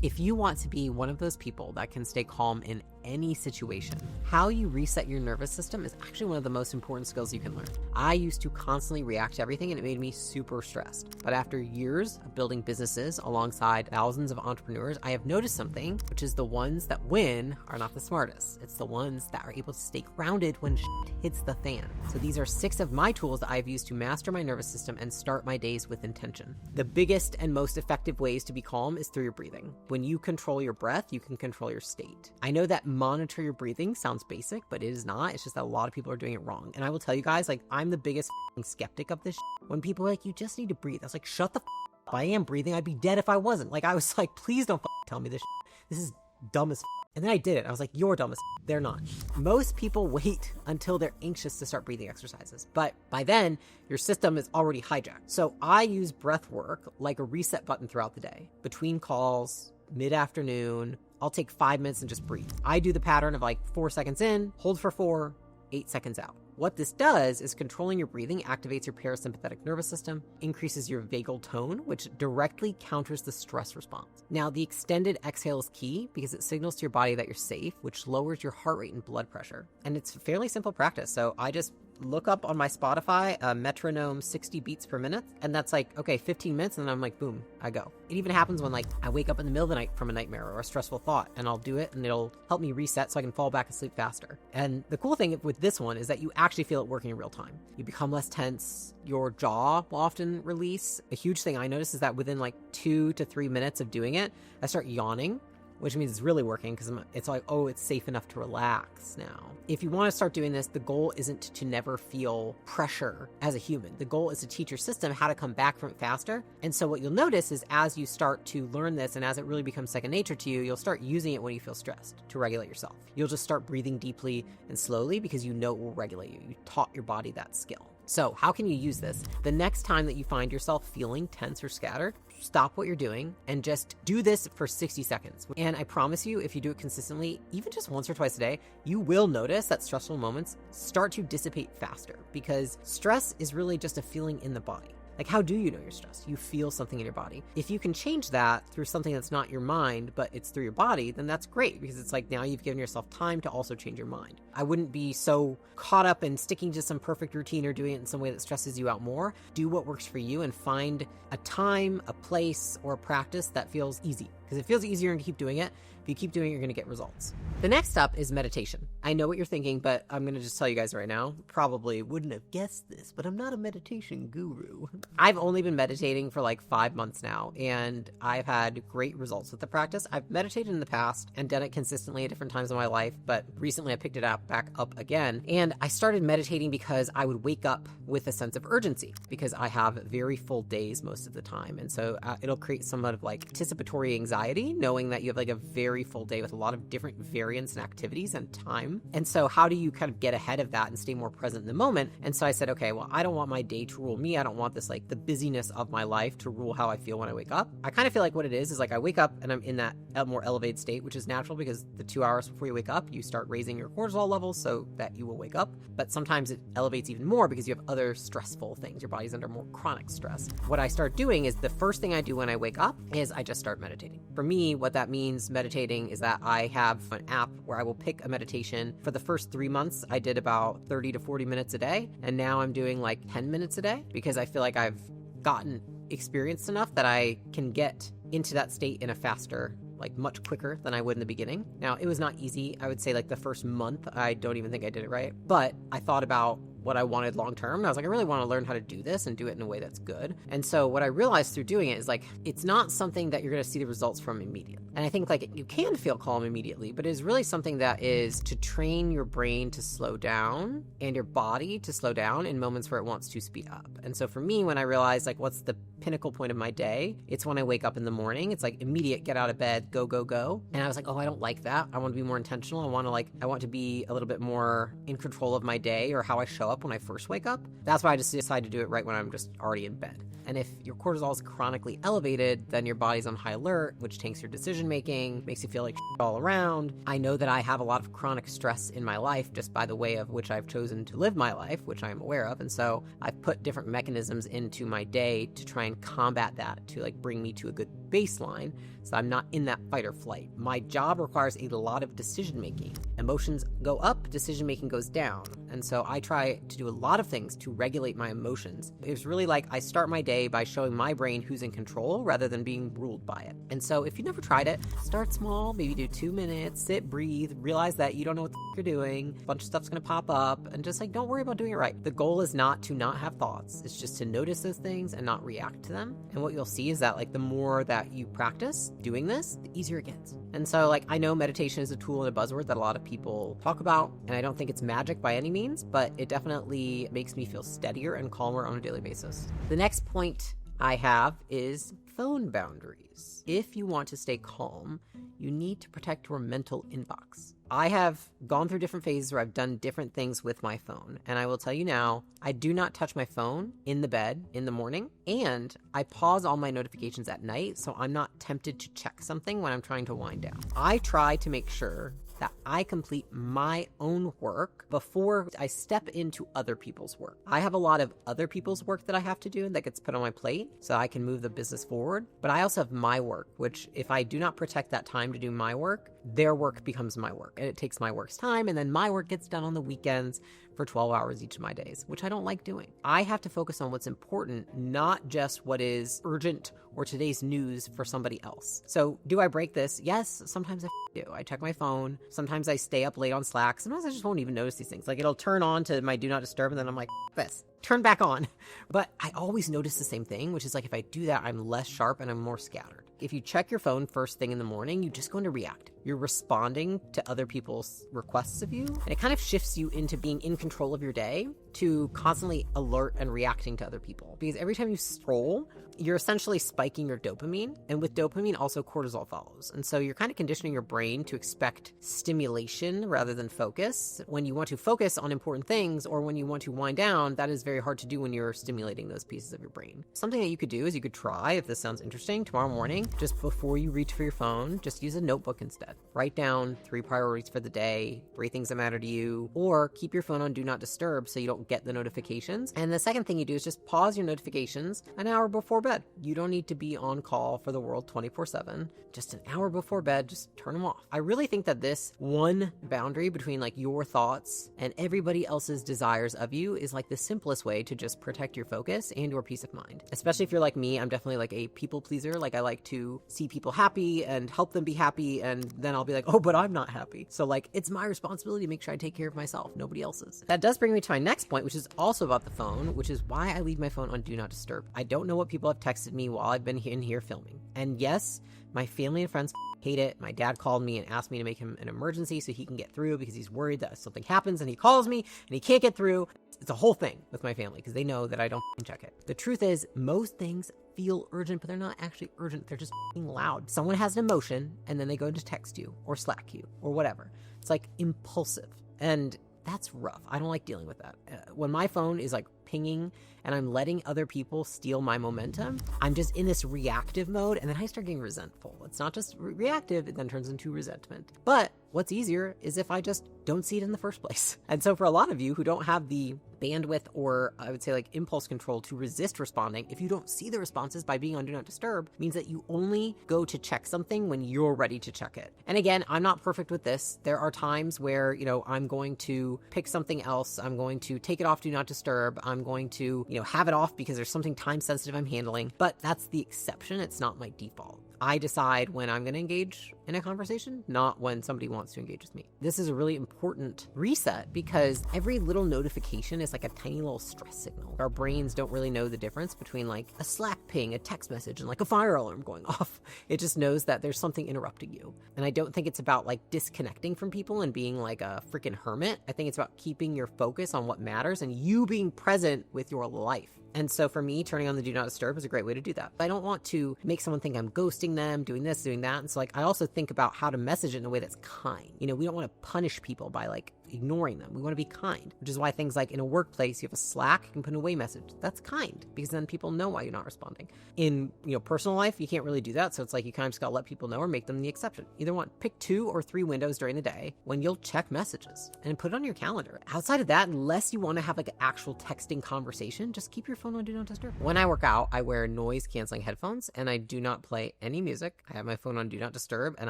If you want to be one of those people that can stay calm in any situation, how you reset your nervous system is actually one of the most important skills you can learn. I used to constantly react to everything and it made me super stressed. But after years of building businesses alongside thousands of entrepreneurs, I have noticed something, which is the ones that win are not the smartest. It's the ones that are able to stay grounded when shit hits the fan. So these are 6 of my tools that I've used to master my nervous system and start my days with intention. The biggest and most effective ways to be calm is through your breathing. When you control your breath, you can control your state. I know that monitor your breathing sounds basic, but it is not. It's just that a lot of people are doing it wrong. And I will tell you guys, like, I'm the biggest skeptic of this shit. When people are like, you just need to breathe. I was like, shut the up. I am breathing. I'd be dead if I wasn't. Like, I was like, please don't tell me this shit. This is dumb as And then I did it. I was like, you're dumb as They're not. Most people wait until they're anxious to start breathing exercises. But by then, your system is already hijacked. So I use breath work like a reset button throughout the day. Between calls, mid-afternoon, I'll take 5 minutes and just breathe. I do the pattern of like 4 seconds in, hold for 4, 8 seconds out. What this does is controlling your breathing activates your parasympathetic nervous system, increases your vagal tone, which directly counters the stress response. Now, the extended exhale is key because it signals to your body that you're safe, which lowers your heart rate and blood pressure. And it's a fairly simple practice. So I just look up on my Spotify a metronome 60 beats per minute, and that's like, okay, 15 minutes, and then I'm like, boom, I go. It even happens when like I wake up in the middle of the night from a nightmare or a stressful thought, and I'll do it and it'll help me reset so I can fall back asleep faster. And the cool thing with this one is that you actually feel it working in real time. You become less tense, your jaw will often release. A huge thing I notice is that within like 2 to 3 minutes of doing it, I start yawning, which means it's really working because it's like, oh, it's safe enough to relax now. If you want to start doing this, the goal isn't to never feel pressure as a human. The goal is to teach your system how to come back from it faster. And so what you'll notice is as you start to learn this and as it really becomes second nature to you, you'll start using it when you feel stressed to regulate yourself. You'll just start breathing deeply and slowly because you know it will regulate you. You taught your body that skill. So how can you use this? The next time that you find yourself feeling tense or scattered, stop what you're doing and just do this for 60 seconds. And I promise you, if you do it consistently, even just once or twice a day, you will notice that stressful moments start to dissipate faster because stress is really just a feeling in the body. Like, how do you know you're stressed? You feel something in your body. If you can change that through something that's not your mind, but it's through your body, then that's great because it's like now you've given yourself time to also change your mind. I wouldn't be so caught up in sticking to some perfect routine or doing it in some way that stresses you out more. Do what works for you and find a time, a place, or a practice that feels easy because it feels easier to keep doing it. If you keep doing it, you're going to get results. The next up is meditation. I know what you're thinking, but I'm going to just tell you guys right now, probably wouldn't have guessed this, but I'm not a meditation guru. I've only been meditating for like 5 months now, and I've had great results with the practice. I've meditated in the past and done it consistently at different times in my life, but recently I picked it back up again. And I started meditating because I would wake up with a sense of urgency because I have very full days most of the time. And so it'll create somewhat of like anticipatory anxiety, knowing that you have like a very full day with a lot of different variants and activities and time. And so how do you kind of get ahead of that and stay more present in the moment? And so I said, okay, well, I don't want my day to rule me. I don't want this like the busyness of my life to rule how I feel when I wake up. I kind of feel like what it is like I wake up and I'm in that more elevated state, which is natural because the 2 hours before you wake up, you start raising your cortisol levels so that you will wake up. But sometimes it elevates even more because you have other stressful things. Your body's under more chronic stress. What I start doing is the first thing I do when I wake up is I just start meditating. For me, what that means meditating is that I have an app where I will pick a meditation. For the first 3 months, I did about 30 to 40 minutes a day. And now I'm doing like 10 minutes a day because I feel like I've gotten experienced enough that I can get into that state in a faster, like much quicker than I would in the beginning. Now, it was not easy. I would say like the first month, I don't even think I did it right. But I thought about what I wanted long term. And I was like, I really want to learn how to do this and do it in a way that's good. And so what I realized through doing it is like, it's not something that you're going to see the results from immediately. And I think like you can feel calm immediately, but it is really something that is to train your brain to slow down and your body to slow down in moments where it wants to speed up. And so for me, when I realized like what's the pinnacle point of my day, it's when I wake up in the morning. It's like immediate, get out of bed, go, go, go. And I was like, oh, I don't like that. I want to be more intentional. I want to be a little bit more in control of my day or how I show up when I first wake up. That's why I just decided to do it right when I'm just already in bed. And if your cortisol is chronically elevated, then your body's on high alert, which tanks your decision making, makes you feel like shit all around. I know that I have a lot of chronic stress in my life just by the way of which I've chosen to live my life, which I'm aware of. And so I've put different mechanisms into my day to try and combat that to like bring me to a good baseline so I'm not in that fight or flight. My job requires a lot of decision making. Emotions go up, decision making goes down. And so I try to do a lot of things to regulate my emotions. It's really like I start my day by showing my brain who's in control rather than being ruled by it. And so if you've never tried it, start small, maybe do 2 minutes, sit, breathe, realize that you don't know what the you're doing, a bunch of stuff's gonna pop up, and just like don't worry about doing it right. The goal is not to not have thoughts, it's just to notice those things and not react to them. And what you'll see is that like the more that you practice doing this, the easier it gets. And so like I know meditation is a tool and a buzzword that a lot of people talk about, and I don't think it's magic by any means, but it definitely makes me feel steadier and calmer on a daily basis. The next point I have is phone boundaries. If you want to stay calm, you need to protect your mental inbox. I have gone through different phases where I've done different things with my phone. And I will tell you now, I do not touch my phone in the bed in the morning. And I pause all my notifications at night so I'm not tempted to check something when I'm trying to wind down. I try to make sure that I complete my own work before I step into other people's work. I have a lot of other people's work that I have to do that gets put on my plate so I can move the business forward. But I also have my work, which if I do not protect that time to do my work, their work becomes my work. And it takes my work's time, and then my work gets done on the weekends for 12 hours each of my days, which I don't like doing. I have to focus on what's important, not just what is urgent or today's news for somebody else. So do I break this? Yes, sometimes I do. I check my phone. Sometimes I stay up late on Slack. Sometimes I just won't even notice these things. Like it'll turn on to my do not disturb, and then I'm like, this. Turn back on. But I always notice the same thing, which is like if I do that, I'm less sharp and I'm more scattered. If you check your phone first thing in the morning, you just go into react. You're responding to other people's requests of you, and it kind of shifts you into being in control of your day to constantly alert and reacting to other people. Because every time you scroll, you're essentially spiking your dopamine, and with dopamine also cortisol follows. And so you're kind of conditioning your brain to expect stimulation rather than focus. When you want to focus on important things or when you want to wind down, that is very hard to do when you're stimulating those pieces of your brain. Something that you could do is you could try, if this sounds interesting, tomorrow morning, just before you reach for your phone, just use a notebook instead. Write down 3 priorities for the day, 3 things that matter to you, or keep your phone on do not disturb so you don't get the notifications. And the second thing you do is just pause your notifications an hour before bed. You don't need to be on call for the world 24/7. Just an hour before bed, just turn them off. I really think that this one boundary between like your thoughts and everybody else's desires of you is like the simplest way to just protect your focus and your peace of mind. Especially if you're like me, I'm definitely like a people pleaser. Like I like to see people happy and help them be happy, and then I'll be like, oh, but I'm not happy. So like it's my responsibility to make sure I take care of myself, nobody else's. That does bring me to my next point, which is also about the phone, which is why I leave my phone on do not disturb. I don't know what people have texted me while I've been in here filming. And yes, my family and friends hate it. My dad called me and asked me to make him an emergency so he can get through because he's worried that something happens, and he calls me and he can't get through. It's a whole thing with my family because they know that I don't check it. The truth is, most things feel urgent, but they're not actually urgent. They're just loud. Someone has an emotion and then they go to text you or Slack you or whatever. It's like impulsive, and that's rough. I don't like dealing with that. When my phone is like pinging and I'm letting other people steal my momentum, I'm just in this reactive mode, and then I start getting resentful. It's not just reactive, it then turns into resentment. But what's easier is if I just don't see it in the first place. And so for a lot of you who don't have the bandwidth or I would say like impulse control to resist responding, if you don't see the responses by being on do not disturb, means that you only go to check something when you're ready to check it. And again, I'm not perfect with this. There are times where, I'm going to pick something else. I'm going to take it off do not disturb. I'm going to, have it off because there's something time sensitive I'm handling, but that's the exception. It's not my default. I decide when I'm going to engage in a conversation, not when somebody wants to engage with me. This is a really important reset because every little notification is like a tiny little stress signal. Our brains don't really know the difference between like a Slack ping, a text message, and like a fire alarm going off. It just knows that there's something interrupting you. And I don't think it's about like disconnecting from people and being like a freaking hermit. I think it's about keeping your focus on what matters and you being present with your life. And so for me, turning on the do not disturb is a great way to do that. I don't want to make someone think I'm ghosting them, doing this, doing that. And so like, I also think about how to message it in a way that's kind. We don't want to punish people by like ignoring them. We want to be kind, which is why things like in a workplace, you have a Slack, you can put an away message. That's kind because then people know why you're not responding. In personal life, you can't really do that. So it's like you kind of just got to let people know or make them the exception. Either one, pick 2 or 3 windows during the day when you'll check messages and put it on your calendar. Outside of that, unless you want to have like an actual texting conversation, just keep your phone on Do Not Disturb. When I work out, I wear noise canceling headphones and I do not play any music. I have my phone on Do Not Disturb and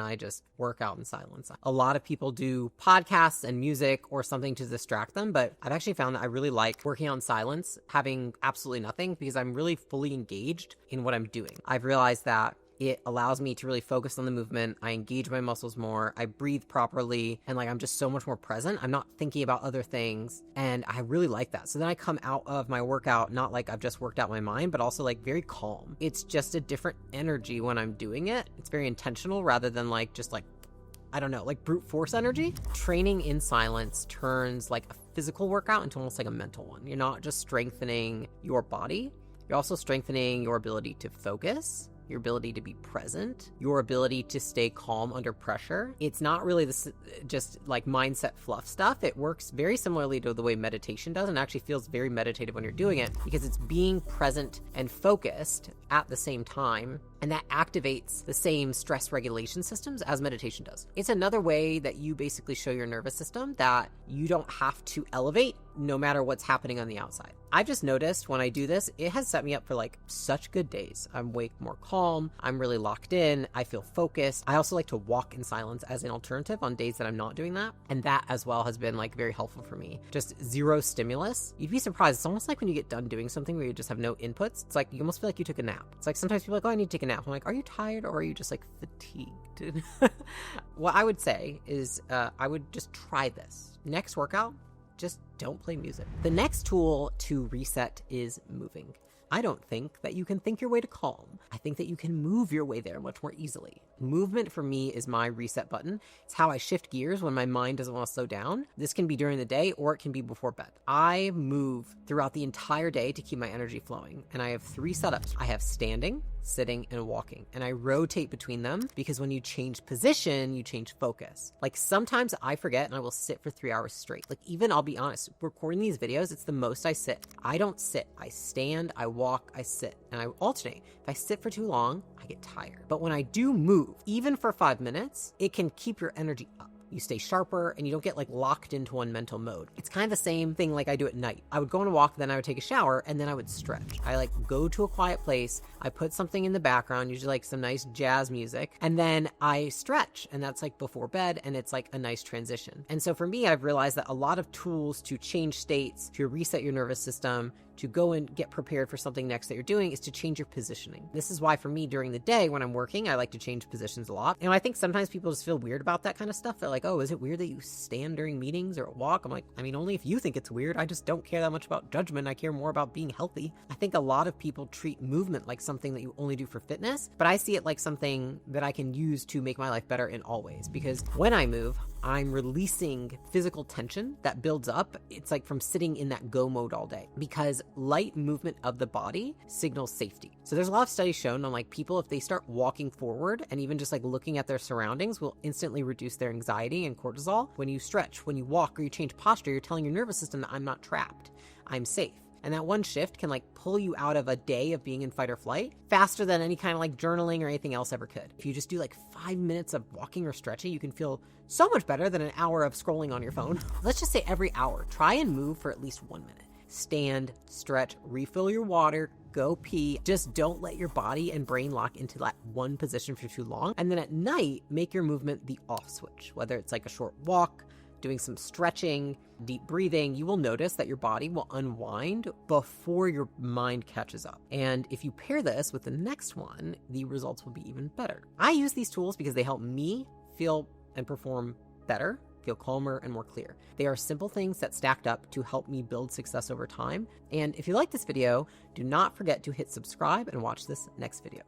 I just work out in silence. A lot of people do podcasts and music or something to distract them, but I've actually found that I really like working out in silence, having absolutely nothing, because I'm really fully engaged in what I'm doing. I've realized that it allows me to really focus on the movement. I engage my muscles more. I breathe properly. And like, I'm just so much more present. I'm not thinking about other things. And I really like that. So then I come out of my workout, not like I've just worked out my mind, but also like very calm. It's just a different energy when I'm doing it. It's very intentional rather than like, just like, I don't know, like brute force energy. Training in silence turns like a physical workout into almost like a mental one. You're not just strengthening your body. You're also strengthening your ability to focus, your ability to be present, your ability to stay calm under pressure. It's not really this just like mindset fluff stuff. It works very similarly to the way meditation does and actually feels very meditative when you're doing it because it's being present and focused at the same time. And that activates the same stress regulation systems as meditation does. It's another way that you basically show your nervous system that you don't have to elevate no matter what's happening on the outside. I've just noticed when I do this, it has set me up for like such good days. I'm way more calm. I'm really locked in. I feel focused. I also like to walk in silence as an alternative on days that I'm not doing that. And that as well has been like very helpful for me. Just zero stimulus. You'd be surprised. It's almost like when you get done doing something where you just have no inputs. It's like you almost feel like you took a nap. It's like sometimes people are like, oh, I need to take a nap. I'm like, are you tired or are you just like fatigued? What I would say is I would just try this. Next workout, just don't play music. The next tool to reset is moving. I don't think that you can think your way to calm. I think that you can move your way there much more easily. Movement for me is my reset button. It's how I shift gears when my mind doesn't want to slow down. This can be during the day or it can be before bed. I move throughout the entire day to keep my energy flowing. And I have 3 setups. I have standing, sitting, and walking. And I rotate between them because when you change position, you change focus. Like sometimes I forget and I will sit for 3 hours straight. Like even, I'll be honest, recording these videos, it's the most I sit. I don't sit. I stand, I walk, I sit, and I alternate. If I sit for too long, I get tired. But when I do move, even for 5 minutes, it can keep your energy up. You stay sharper and you don't get like locked into one mental mode. It's kind of the same thing like I do at night. I would go on a walk, then I would take a shower, and then I would stretch. I like go to a quiet place. I put something in the background, usually like some nice jazz music, and then I stretch. And that's like before bed, and it's like a nice transition. And so for me, I've realized that a lot of tools to change states, to reset your nervous system, to go and get prepared for something next that you're doing is to change your positioning. This is why for me during the day when I'm working, I like to change positions a lot. And I think sometimes people just feel weird about that kind of stuff. They're like, oh, is it weird that you stand during meetings or walk? I'm like, I mean, only if you think it's weird. I just don't care that much about judgment. I care more about being healthy. I think a lot of people treat movement like something that you only do for fitness, but I see it like something that I can use to make my life better in all ways. Because when I move, I'm releasing physical tension that builds up. It's like from sitting in that go mode all day because light movement of the body signals safety. So there's a lot of studies shown on like people, if they start walking forward and even just like looking at their surroundings will instantly reduce their anxiety and cortisol. When you stretch, when you walk or you change posture, you're telling your nervous system that I'm not trapped, I'm safe. And that one shift can like pull you out of a day of being in fight or flight faster than any kind of like journaling or anything else ever could. If you just do like 5 minutes of walking or stretching, you can feel so much better than an hour of scrolling on your phone. Let's just say every hour, try and move for at least 1 minute. Stand, stretch, refill your water, go pee. Just don't let your body and brain lock into that one position for too long. And then at night, make your movement the off switch, whether it's like a short walk, doing some stretching, deep breathing. You will notice that your body will unwind before your mind catches up. And if you pair this with the next one, the results will be even better. I use these tools because they help me feel and perform better, feel calmer and more clear. They are simple things that stacked up to help me build success over time. And if you like this video, do not forget to hit subscribe and watch this next video.